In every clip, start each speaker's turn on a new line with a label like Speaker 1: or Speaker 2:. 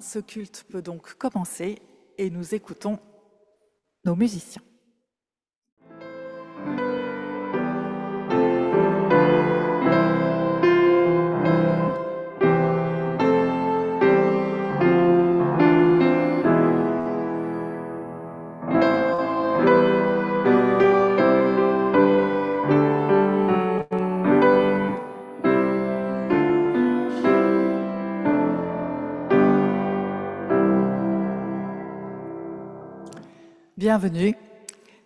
Speaker 1: ce culte peut donc commencer et nous écoutons nos musiciens. Bienvenue,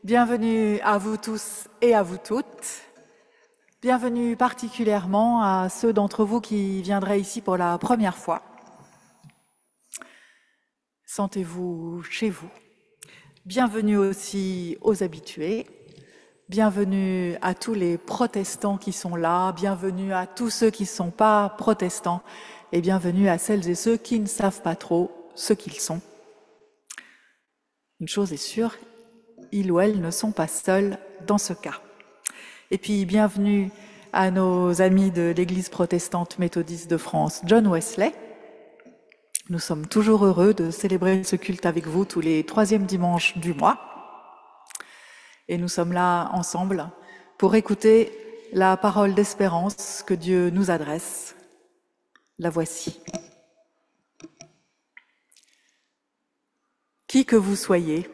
Speaker 1: bienvenue à vous tous et à vous toutes. Bienvenue particulièrement à ceux d'entre vous qui viendraient ici pour la première fois. Sentez-vous chez vous. Bienvenue aussi aux habitués. Bienvenue à tous les protestants qui sont là. Bienvenue à tous ceux qui ne sont pas protestants. Et bienvenue à celles et ceux qui ne savent pas trop ce qu'ils sont. Une chose est sûre, ils ou elles ne sont pas seuls dans ce cas. Et puis, bienvenue à nos amis de l'Église protestante méthodiste de France, John Wesley. Nous sommes toujours heureux de célébrer ce culte avec vous tous les 3e dimanches du mois. Et nous sommes là ensemble pour écouter la parole d'espérance que Dieu nous adresse. La voici. Qui que vous soyez,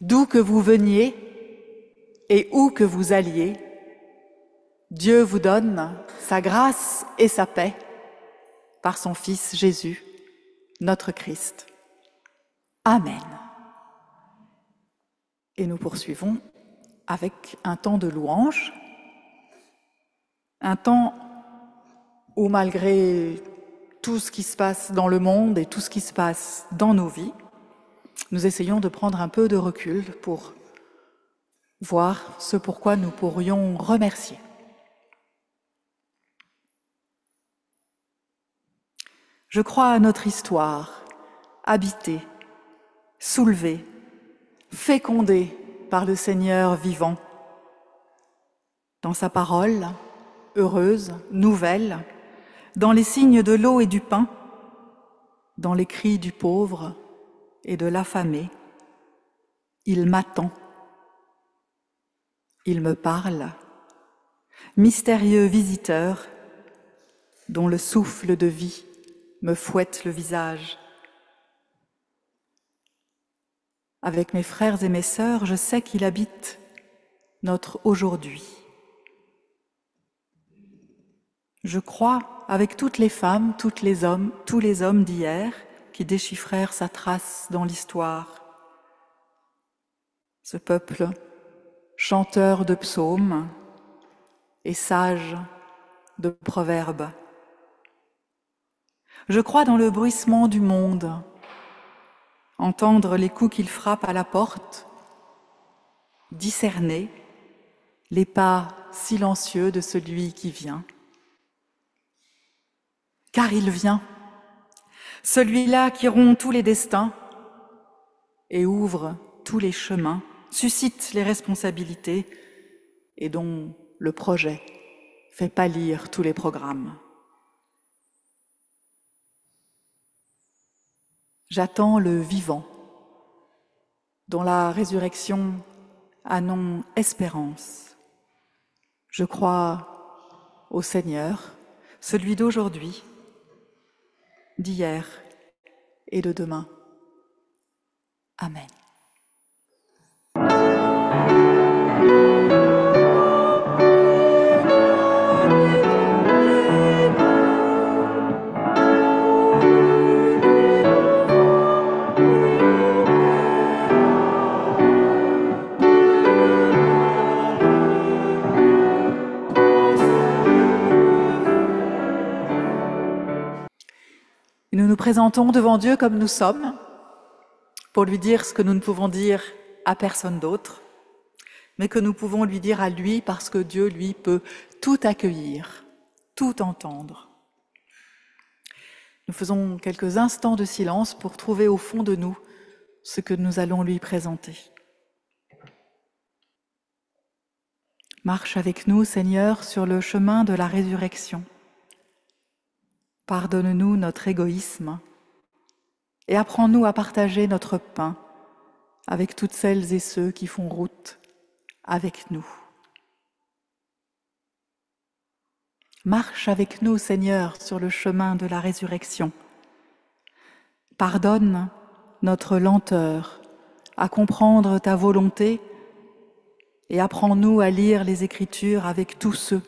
Speaker 1: d'où que vous veniez et où que vous alliez, Dieu vous donne sa grâce et sa paix par son Fils Jésus, notre Christ. Amen. Et nous poursuivons avec un temps de louange, un temps où malgré tout ce qui se passe dans le monde et tout ce qui se passe dans nos vies, nous essayons de prendre un peu de recul pour voir ce pourquoi nous pourrions remercier. Je crois à notre histoire, habitée, soulevée, fécondée par le Seigneur vivant. Dans sa parole, heureuse, nouvelle, dans les signes de l'eau et du pain, dans les cris du pauvre et de l'affamé, il m'attend. Il me parle, mystérieux visiteur, dont le souffle de vie me fouette le visage. Avec mes frères et mes sœurs, je sais qu'il habite notre aujourd'hui. Je crois, avec toutes les femmes, tous les hommes d'hier qui déchiffrèrent sa trace dans l'histoire. Ce peuple, chanteur de psaumes et sage de proverbes. Je crois dans le bruissement du monde, entendre les coups qu'il frappe à la porte, discerner les pas silencieux de celui qui vient. Car il vient, celui-là qui rompt tous les destins et ouvre tous les chemins, suscite les responsabilités et dont le projet fait pâlir tous les programmes. J'attends le vivant, dont la résurrection a nom espérance. Je crois au Seigneur, celui d'aujourd'hui, d'hier et de demain. Amen. Nous nous présentons devant Dieu comme nous sommes, pour lui dire ce que nous ne pouvons dire à personne d'autre, mais que nous pouvons lui dire à lui parce que Dieu, lui, peut tout accueillir, tout entendre. Nous faisons quelques instants de silence pour trouver au fond de nous ce que nous allons lui présenter. Marche avec nous, Seigneur, sur le chemin de la résurrection. Pardonne-nous notre égoïsme, et apprends-nous à partager notre pain avec toutes celles et ceux qui font route avec nous. Marche avec nous, Seigneur, sur le chemin de la résurrection. Pardonne notre lenteur à comprendre ta volonté et apprends-nous à lire les Écritures avec tous ceux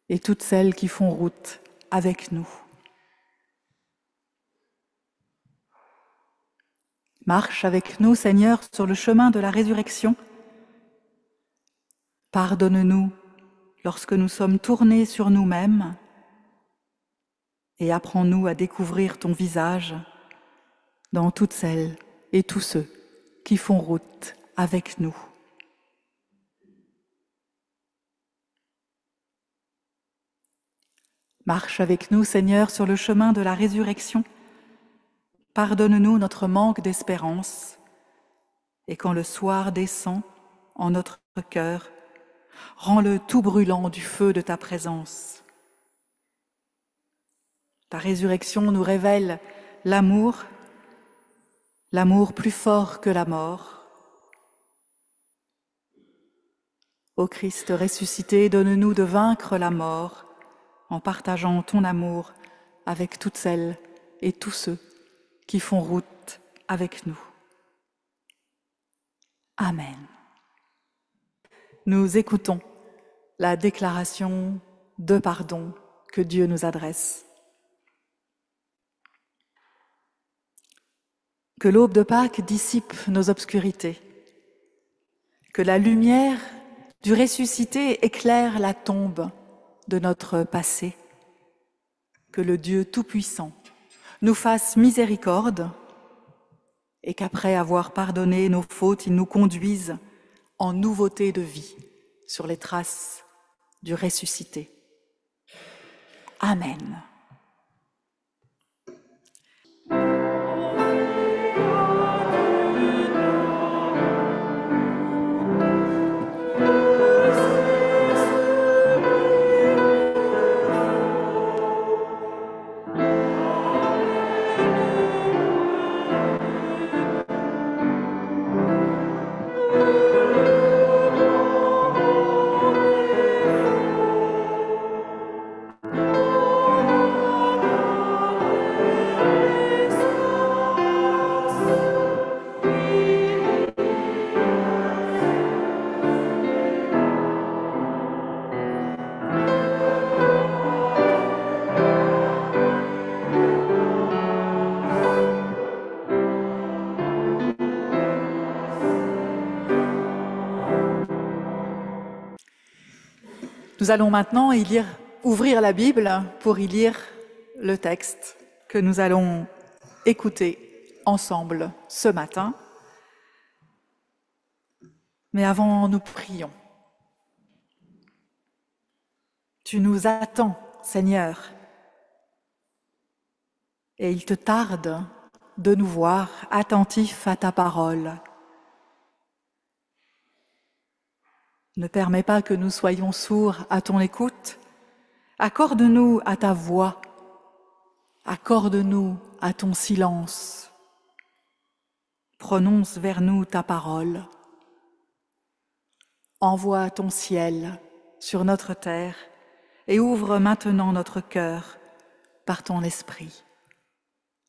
Speaker 1: et toutes celles qui font route avec nous. Marche avec nous, Seigneur, sur le chemin de la résurrection. Pardonne-nous lorsque nous sommes tournés sur nous-mêmes et apprends-nous à découvrir ton visage dans toutes celles et tous ceux qui font route avec nous. Marche avec nous, Seigneur, sur le chemin de la résurrection. Pardonne-nous notre manque d'espérance et quand le soir descend en notre cœur, rends-le tout brûlant du feu de ta présence. Ta résurrection nous révèle l'amour plus fort que la mort. Ô Christ ressuscité, donne-nous de vaincre la mort en partageant ton amour avec toutes celles et tous ceux qui font route avec nous. Amen. Nous écoutons la déclaration de pardon que Dieu nous adresse. Que l'aube de Pâques dissipe nos obscurités, que la lumière du ressuscité éclaire la tombe de notre passé, que le Dieu Tout-Puissant nous fasse miséricorde et qu'après avoir pardonné nos fautes, il nous conduise en nouveauté de vie sur les traces du ressuscité. Amen. Nous allons maintenant ouvrir la Bible pour y lire le texte que nous allons écouter ensemble ce matin. Mais avant, nous prions. Tu nous attends, Seigneur, et il te tarde de nous voir attentifs à ta parole. Ne permets pas que nous soyons sourds à ton écoute. Accorde-nous à ta voix. Accorde-nous à ton silence. Prononce vers nous ta parole. Envoie ton ciel sur notre terre et ouvre maintenant notre cœur par ton esprit.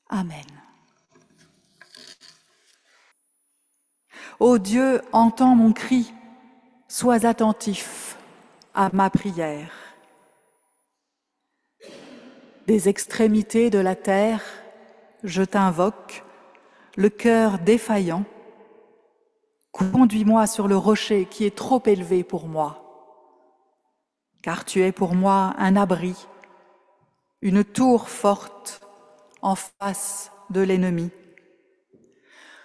Speaker 1: Amen. Ô Dieu, entends mon cri. Sois attentif à ma prière. Des extrémités de la terre, je t'invoque, le cœur défaillant. Conduis-moi sur le rocher qui est trop élevé pour moi, car tu es pour moi un abri, une tour forte en face de l'ennemi.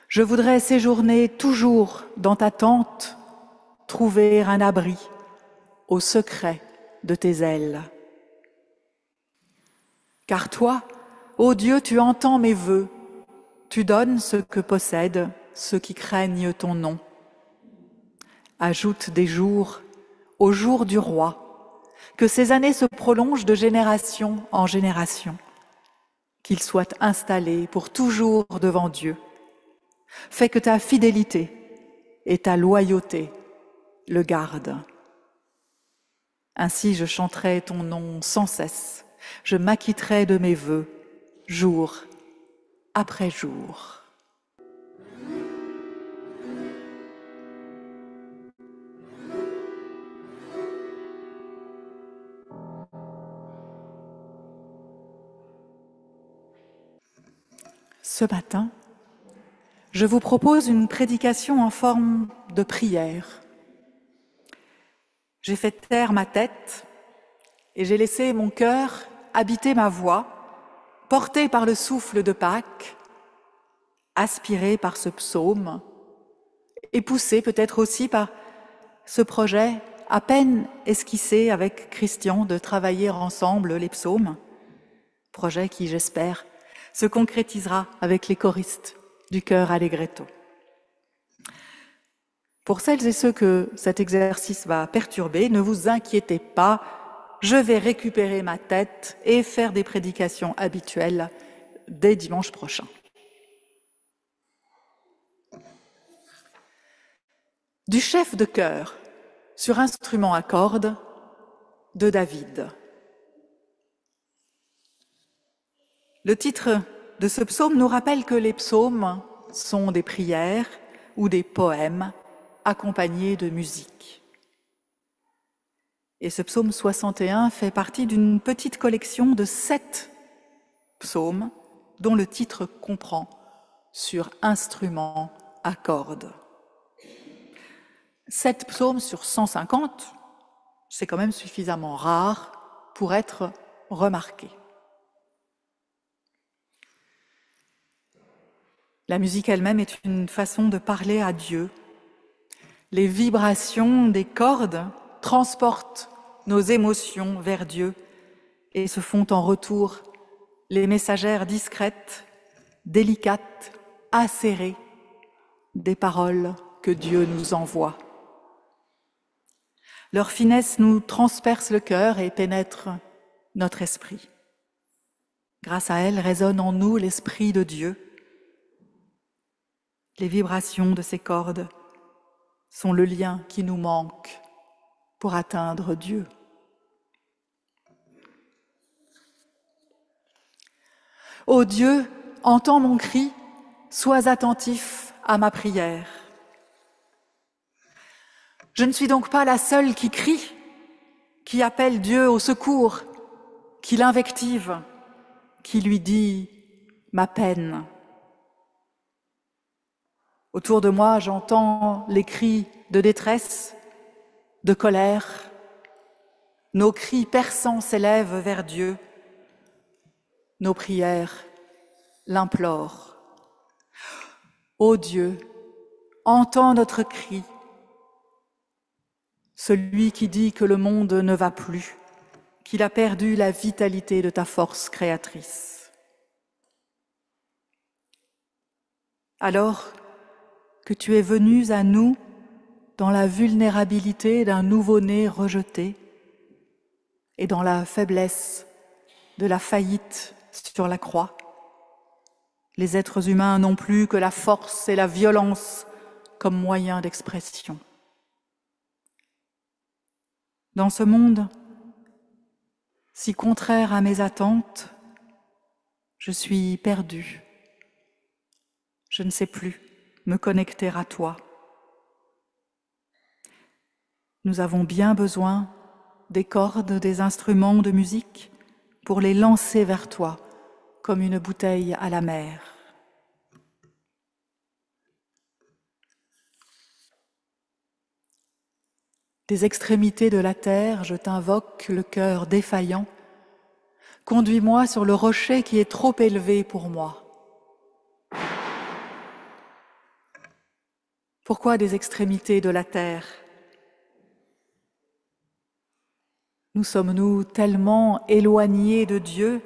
Speaker 1: Je voudrais séjourner toujours dans ta tente, trouver un abri au secret de tes ailes. Car toi, ô Dieu, tu entends mes vœux, tu donnes ce que possèdent ceux qui craignent ton nom. Ajoute des jours aux jours du roi, que ces années se prolongent de génération en génération. qu'il soit installé pour toujours devant Dieu. Fais que ta fidélité et ta loyauté le gardent. Ainsi je chanterai ton nom sans cesse, je m'acquitterai de mes vœux, jour après jour. Ce matin, je vous propose une prédication en forme de prière. J'ai fait taire ma tête et j'ai laissé mon cœur habiter ma voix, porté par le souffle de Pâques, aspiré par ce psaume et poussé peut-être aussi par ce projet à peine esquissé avec Christian de travailler ensemble les psaumes, projet qui, j'espère, se concrétisera avec les choristes du chœur Allegretto. Pour celles et ceux que cet exercice va perturber, ne vous inquiétez pas, je vais récupérer ma tête et faire des prédications habituelles dès dimanche prochain. Du chef de chœur sur instrument à cordes de David. Le titre de ce psaume nous rappelle que les psaumes sont des prières ou des poèmes accompagnés de musique. Et ce psaume 61 fait partie d'une petite collection de 7 psaumes dont le titre comprend sur instrument à cordes. 7 psaumes sur 150, c'est quand même suffisamment rare pour être remarqué. La musique elle-même est une façon de parler à Dieu. Les vibrations des cordes transportent nos émotions vers Dieu et se font en retour les messagères discrètes, délicates, acérées des paroles que Dieu nous envoie. Leur finesse nous transperce le cœur et pénètre notre esprit. Grâce à elles résonne en nous l'Esprit de Dieu. Les vibrations de ces cordes sont le lien qui nous manque pour atteindre Dieu. Ô Dieu, entends mon cri, sois attentif à ma prière. Je ne suis donc pas la seule qui crie, qui appelle Dieu au secours, qui l'invective, qui lui dit ma peine. Autour de moi, j'entends les cris de détresse, de colère. Nos cris perçants s'élèvent vers Dieu. Nos prières l'implorent. Ô Dieu, entends notre cri, celui qui dit que le monde ne va plus, qu'il a perdu la vitalité de ta force créatrice. Alors que tu es venu à nous dans la vulnérabilité d'un nouveau-né rejeté et dans la faiblesse de la faillite sur la croix, les êtres humains n'ont plus que la force et la violence comme moyen d'expression. Dans ce monde si contraire à mes attentes, je suis perdue. Je ne sais plus me connecter à toi. Nous avons bien besoin des cordes, des instruments de musique pour les lancer vers toi comme une bouteille à la mer. Des extrémités de la terre, je t'invoque le cœur défaillant. Conduis-moi sur le rocher qui est trop élevé pour moi. Pourquoi des extrémités de la terre? Nous sommes-nous tellement éloignés de Dieu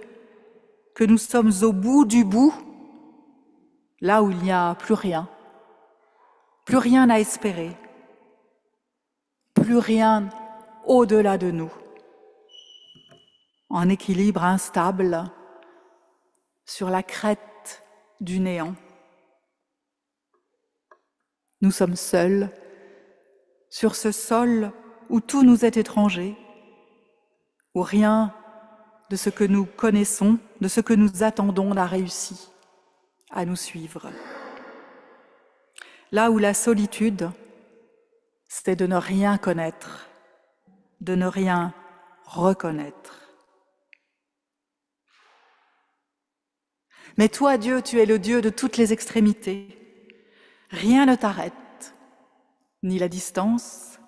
Speaker 1: que nous sommes au bout du bout, là où il n'y a plus rien à espérer, plus rien au-delà de nous, en équilibre instable, sur la crête du néant. Nous sommes seuls sur ce sol où tout nous est étranger, où rien de ce que nous connaissons, de ce que nous attendons n'a réussi à nous suivre. Là où la solitude, c'est de ne rien connaître, de ne rien reconnaître. Mais toi, Dieu, tu es le Dieu de toutes les extrémités. Rien ne t'arrête, ni la distance,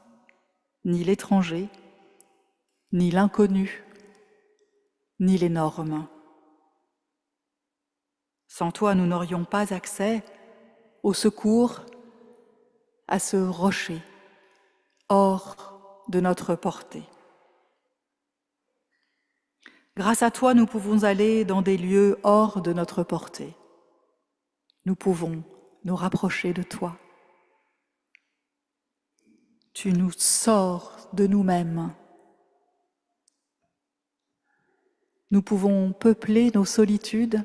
Speaker 1: ni l'étranger, ni l'inconnu, ni les normes. Sans toi, nous n'aurions pas accès au secours, à ce rocher hors de notre portée. Grâce à toi, nous pouvons aller dans des lieux hors de notre portée. Nous pouvons nous rapprocher de toi. Tu nous sors de nous-mêmes. Nous pouvons peupler nos solitudes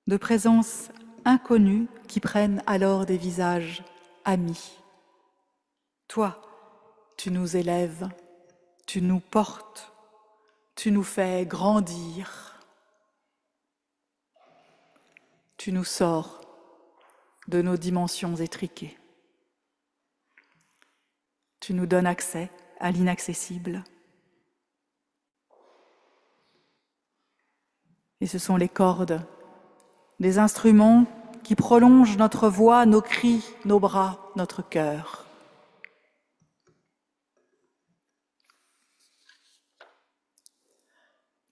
Speaker 1: de présences inconnues qui prennent alors des visages amis. Toi, tu nous élèves, tu nous portes, tu nous fais grandir. Tu nous sors de nos dimensions étriquées. Tu nous donnes accès à l'inaccessible. Et ce sont les cordes des instruments qui prolongent notre voix, nos cris, nos bras, notre cœur.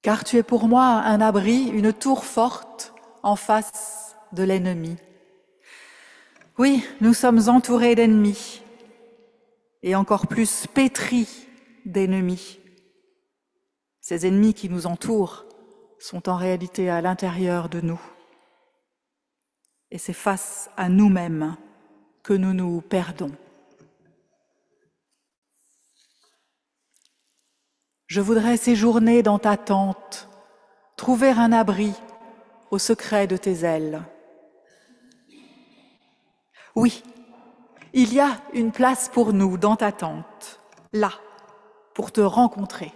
Speaker 1: Car tu es pour moi un abri, une tour forte en face de l'ennemi. Oui, nous sommes entourés d'ennemis et encore plus pétris d'ennemis. Ces ennemis qui nous entourent sont en réalité à l'intérieur de nous. Et c'est face à nous-mêmes que nous nous perdons. Je voudrais séjourner dans ta tente, trouver un abri au secret de tes ailes. Oui, il y a une place pour nous dans ta tente, là, pour te rencontrer.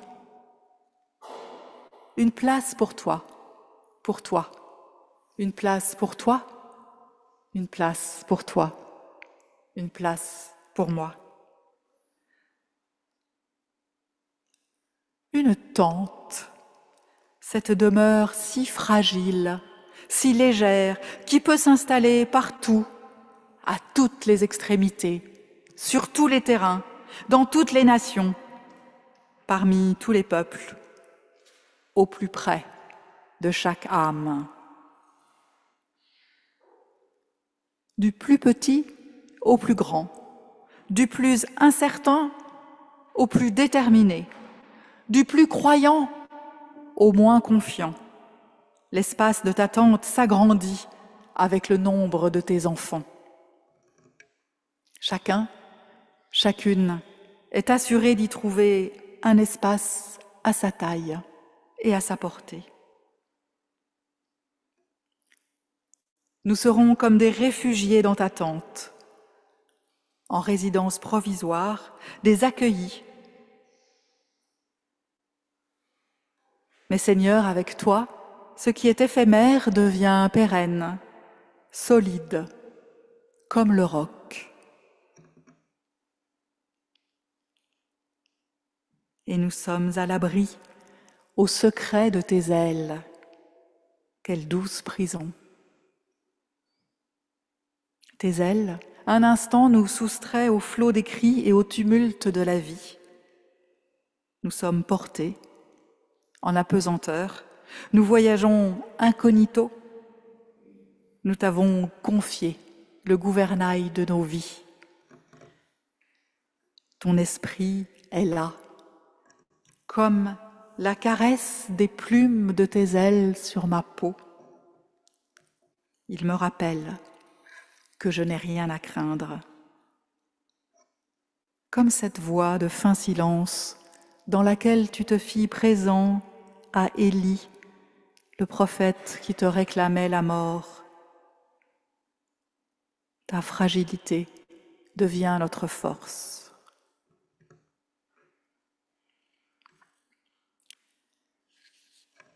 Speaker 1: Une place pour toi, une place pour toi, une place pour toi, une place pour moi. Une tente, cette demeure si fragile, si légère, qui peut s'installer partout, à toutes les extrémités, sur tous les terrains, dans toutes les nations, parmi tous les peuples, au plus près de chaque âme. Du plus petit au plus grand, du plus incertain au plus déterminé, du plus croyant au moins confiant. L'espace de ta tente s'agrandit avec le nombre de tes enfants. Chacun, chacune est assuré d'y trouver un espace à sa taille et à sa portée. Nous serons comme des réfugiés dans ta tente, en résidence provisoire, des accueillis. Mais Seigneur, avec toi, ce qui est éphémère devient pérenne, solide, comme le roc. Et nous sommes à l'abri, au secret de tes ailes. Quelle douce prison! Tes ailes, un instant, nous soustraient au flot des cris et au tumulte de la vie. Nous sommes portés en apesanteur, nous voyageons incognito, nous t'avons confié le gouvernail de nos vies. Ton esprit est là, comme la caresse des plumes de tes ailes sur ma peau. Il me rappelle que je n'ai rien à craindre. Comme cette voix de fin silence dans laquelle tu te fis présent à Élie le prophète qui te réclamait la mort. Ta fragilité devient notre force.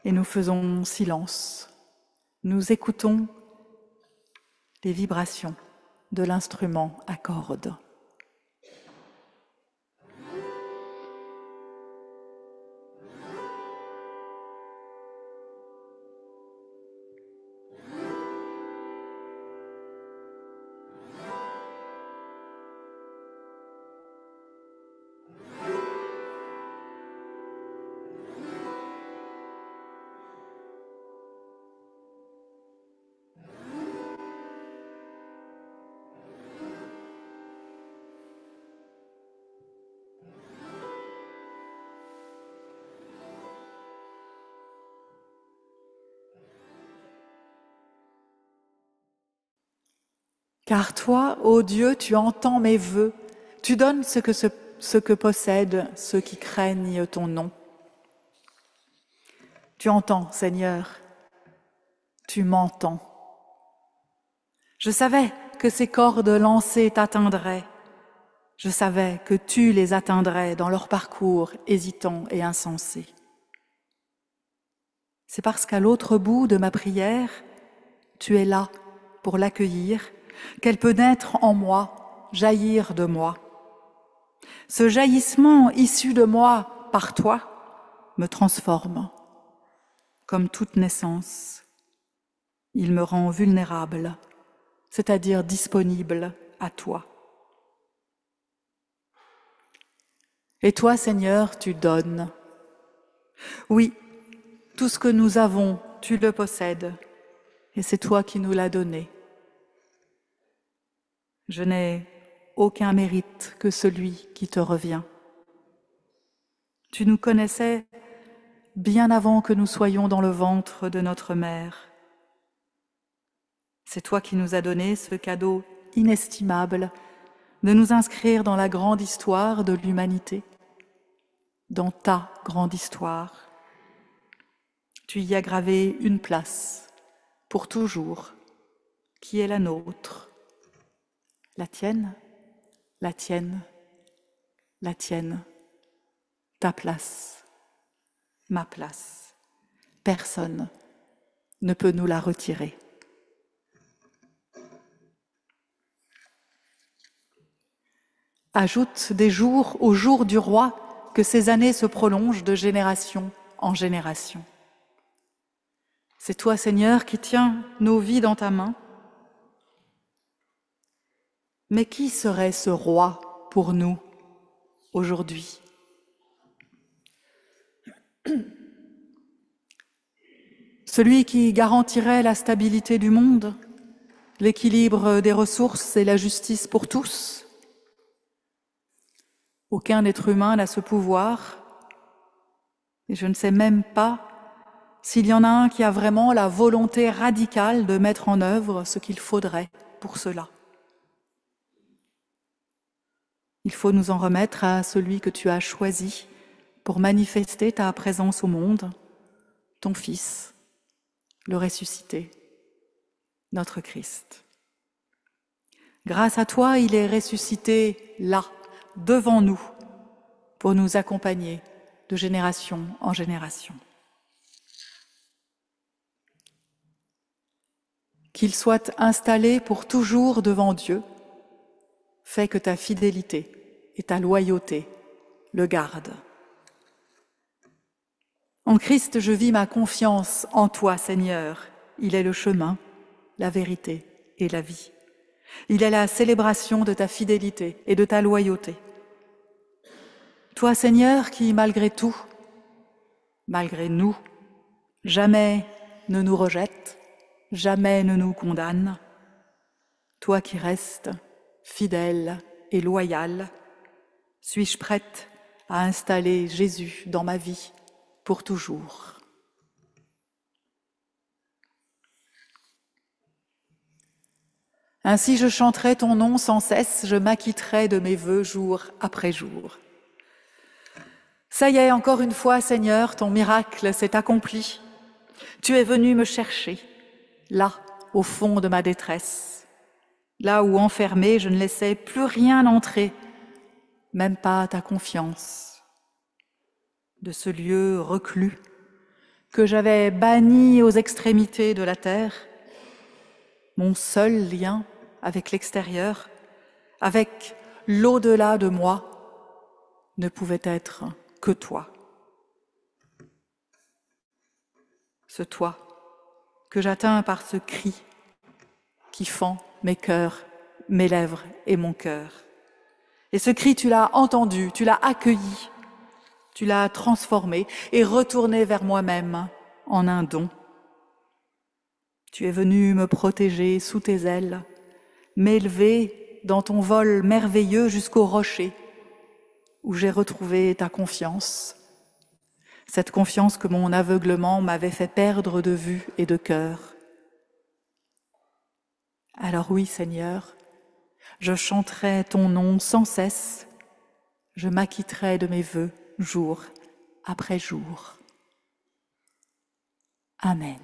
Speaker 1: Et nous faisons silence. Nous écoutons les vibrations de l'instrument à cordes. Car toi, ô Dieu, tu entends mes vœux, tu donnes ce que possèdent ceux qui craignent ton nom. Tu entends, Seigneur, tu m'entends. Je savais que ces cordes lancées t'atteindraient. Je savais que tu les atteindrais dans leur parcours hésitant et insensé. C'est parce qu'à l'autre bout de ma prière, tu es là pour l'accueillir, qu'elle peut naître en moi, jaillir de moi. Ce jaillissement issu de moi par toi me transforme. Comme toute naissance, il me rend vulnérable, c'est-à-dire disponible à toi. Et toi, Seigneur, tu donnes. Oui, tout ce que nous avons, tu le possèdes, et c'est toi qui nous l'as donné. Je n'ai aucun mérite que celui qui te revient. Tu nous connaissais bien avant que nous soyons dans le ventre de notre mère. C'est toi qui nous as donné ce cadeau inestimable de nous inscrire dans la grande histoire de l'humanité, dans ta grande histoire. Tu y as gravé une place, pour toujours, qui est la nôtre. La tienne, la tienne, la tienne, ta place, ma place. Personne ne peut nous la retirer. Ajoute des jours au jour du roi que ces années se prolongent de génération en génération. C'est toi, Seigneur, qui tiens nos vies dans ta main. Mais qui serait ce roi pour nous aujourd'hui? Celui qui garantirait la stabilité du monde, l'équilibre des ressources et la justice pour tous? Aucun être humain n'a ce pouvoir, et je ne sais même pas s'il y en a un qui a vraiment la volonté radicale de mettre en œuvre ce qu'il faudrait pour cela. Il faut nous en remettre à celui que tu as choisi pour manifester ta présence au monde, ton Fils, le ressuscité, notre Christ. Grâce à toi, il est ressuscité là, devant nous, pour nous accompagner de génération en génération. Qu'il soit installé pour toujours devant Dieu, fais que ta fidélité et ta loyauté le gardent. En Christ, je vis ma confiance en toi, Seigneur. Il est le chemin, la vérité et la vie. Il est la célébration de ta fidélité et de ta loyauté. Toi, Seigneur, qui, malgré tout, malgré nous, jamais ne nous rejette, jamais ne nous condamne. Toi qui restes fidèle et loyal, suis-je prête à installer Jésus dans ma vie pour toujours. Ainsi je chanterai ton nom sans cesse, je m'acquitterai de mes vœux jour après jour. Ça y est, encore une fois, Seigneur, ton miracle s'est accompli. Tu es venu me chercher, là, au fond de ma détresse, là où enfermé, je ne laissais plus rien entrer, même pas ta confiance. De ce lieu reclus que j'avais banni aux extrémités de la terre, mon seul lien avec l'extérieur, avec l'au-delà de moi, ne pouvait être que toi. Ce toi que j'atteins par ce cri qui fend mes cœurs, mes lèvres et mon cœur. Et ce cri, tu l'as entendu, tu l'as accueilli, tu l'as transformé et retourné vers moi-même en un don. Tu es venu me protéger sous tes ailes, m'élever dans ton vol merveilleux jusqu'au rocher, où j'ai retrouvé ta confiance, cette confiance que mon aveuglement m'avait fait perdre de vue et de cœur. Alors oui, Seigneur, je chanterai ton nom sans cesse, je m'acquitterai de mes vœux jour après jour. Amen.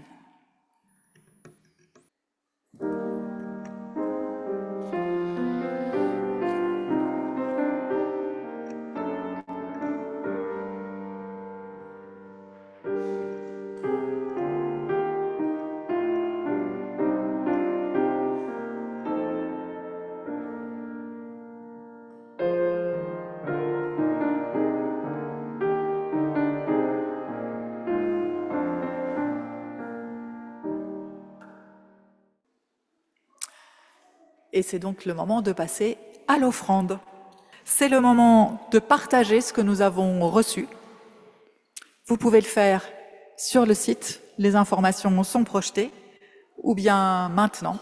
Speaker 1: Et c'est donc le moment de passer à l'offrande. C'est le moment de partager ce que nous avons reçu. Vous pouvez le faire sur le site, les informations sont projetées, ou bien maintenant.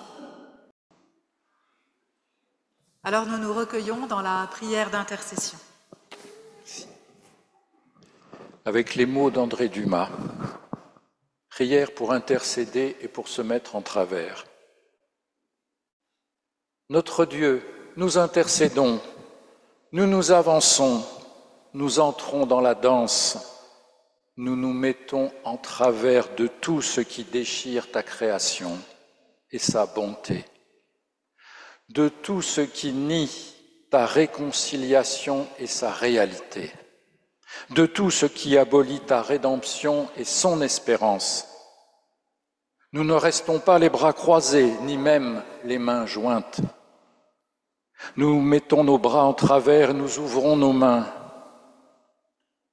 Speaker 1: Alors nous nous recueillons dans la prière d'intercession.
Speaker 2: Avec les mots d'André Dumas, prière pour intercéder et pour se mettre en travers. Notre Dieu, nous intercédons, nous nous avançons, nous entrons dans la danse, nous nous mettons en travers de tout ce qui déchire ta création et sa bonté, de tout ce qui nie ta réconciliation et sa réalité, de tout ce qui abolit ta rédemption et son espérance. Nous ne restons pas les bras croisés, ni même les mains jointes. Nous mettons nos bras en travers, nous ouvrons nos mains.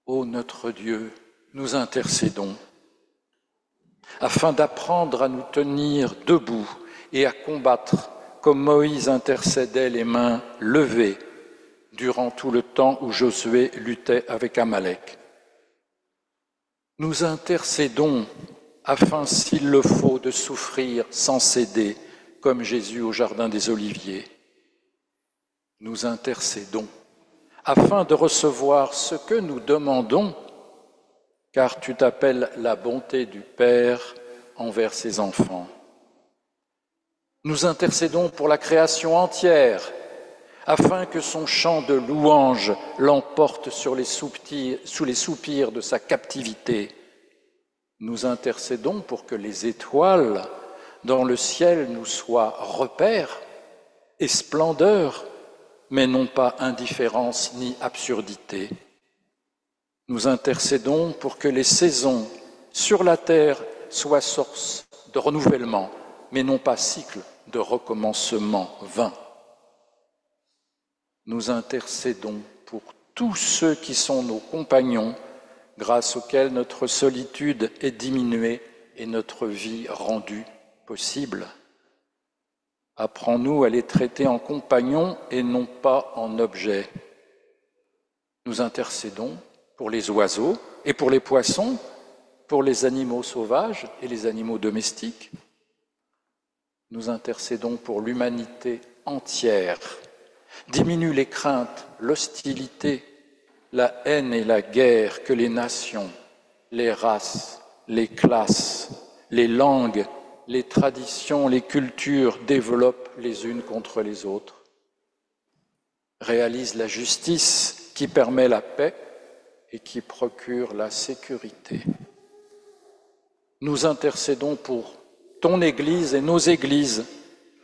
Speaker 2: Ô notre Dieu, nous intercédons, afin d'apprendre à nous tenir debout et à combattre comme Moïse intercédait les mains levées durant tout le temps où Josué luttait avec Amalek. Nous intercédons afin, s'il le faut, de souffrir sans céder, comme Jésus au Jardin des Oliviers. Nous intercédons afin de recevoir ce que nous demandons, car tu t'appelles la bonté du Père envers ses enfants. Nous intercédons pour la création entière, afin que son chant de louange l'emporte sous les soupirs de sa captivité. Nous intercédons pour que les étoiles dans le ciel nous soient repères et splendeur, mais non pas indifférence ni absurdité. Nous intercédons pour que les saisons sur la terre soient source de renouvellement, mais non pas cycle de recommencement vain. Nous intercédons pour tous ceux qui sont nos compagnons, grâce auxquels notre solitude est diminuée et notre vie rendue possible. Apprends-nous à les traiter en compagnons et non pas en objets. Nous intercédons pour les oiseaux et pour les poissons, pour les animaux sauvages et les animaux domestiques. Nous intercédons pour l'humanité entière. Diminue les craintes, l'hostilité, la haine et la guerre que les nations, les races, les classes, les langues, les traditions, les cultures développent les unes contre les autres. Réalise la justice qui permet la paix et qui procure la sécurité. nous intercédons pour ton Église et nos églises.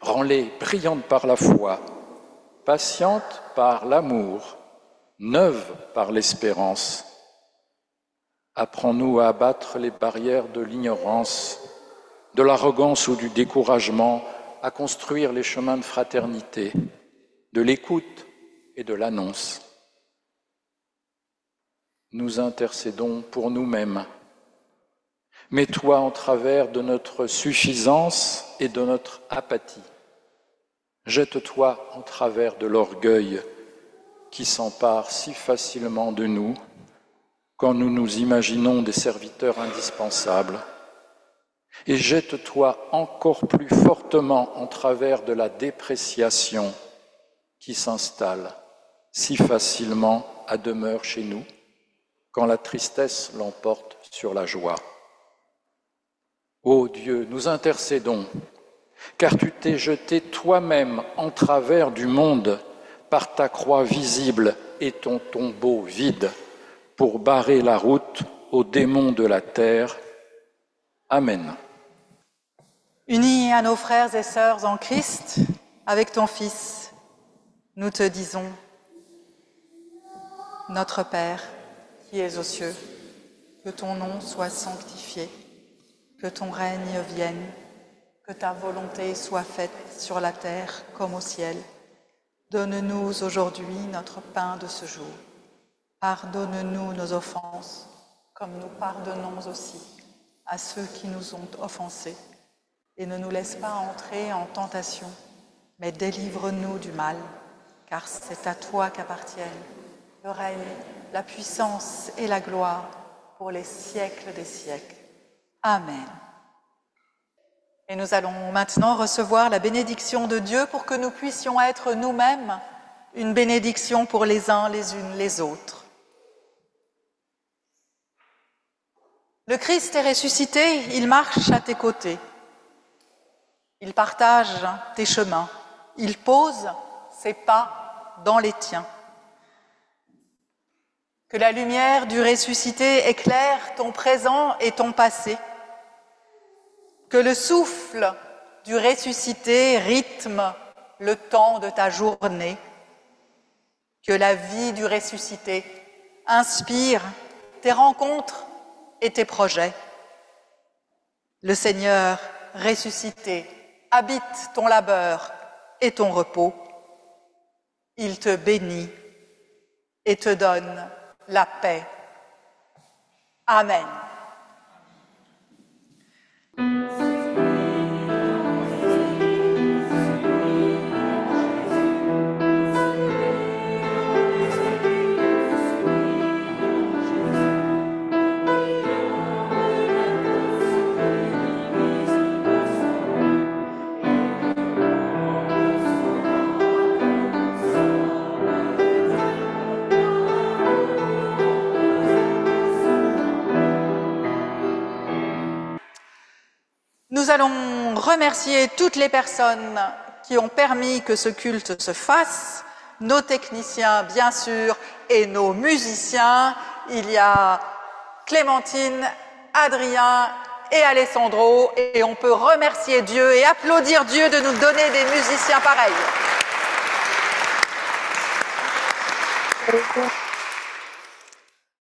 Speaker 2: Rends-les brillantes par la foi, patientes par l'amour, neuves par l'espérance. Apprends-nous à abattre les barrières de l'ignorance, de l'arrogance ou du découragement, à construire les chemins de fraternité, de l'écoute et de l'annonce. Nous intercédons pour nous-mêmes. Mets-toi en travers de notre suffisance et de notre apathie. Jette-toi en travers de l'orgueil qui s'empare si facilement de nous quand nous nous imaginons des serviteurs indispensables. Et jette-toi encore plus fortement en travers de la dépréciation qui s'installe si facilement à demeure chez nous quand la tristesse l'emporte sur la joie. Ô Dieu, nous intercédons, car tu t'es jeté toi-même en travers du monde par ta croix visible et ton tombeau vide pour barrer la route aux démons de la terre. Amen.
Speaker 1: Unis à nos frères et sœurs en Christ, avec ton Fils, nous te disons, Notre Père, qui es aux cieux, que ton nom soit sanctifié, que ton règne vienne, que ta volonté soit faite sur la terre comme au ciel. Donne-nous aujourd'hui notre pain de ce jour. Pardonne-nous nos offenses, comme nous pardonnons aussi à ceux qui nous ont offensés. Et ne nous laisse pas entrer en tentation, mais délivre-nous du mal, car c'est à toi qu'appartiennent le règne, la puissance et la gloire pour les siècles des siècles. Amen. Et nous allons maintenant recevoir la bénédiction de Dieu pour que nous puissions être nous-mêmes une bénédiction pour les uns les unes les autres. Le Christ est ressuscité, il marche à tes côtés. Il partage tes chemins, il pose ses pas dans les tiens. Que la lumière du ressuscité éclaire ton présent et ton passé. Que le souffle du ressuscité rythme le temps de ta journée. Que la vie du ressuscité inspire tes rencontres et tes projets. Le Seigneur ressuscité habite ton labeur et ton repos. Il te bénit et te donne la paix. Amen. Nous allons remercier toutes les personnes qui ont permis que ce culte se fasse, nos techniciens bien sûr et nos musiciens. Il y a Clémentine, Adrien et Alessandro et on peut remercier Dieu et applaudir Dieu de nous donner des musiciens pareils.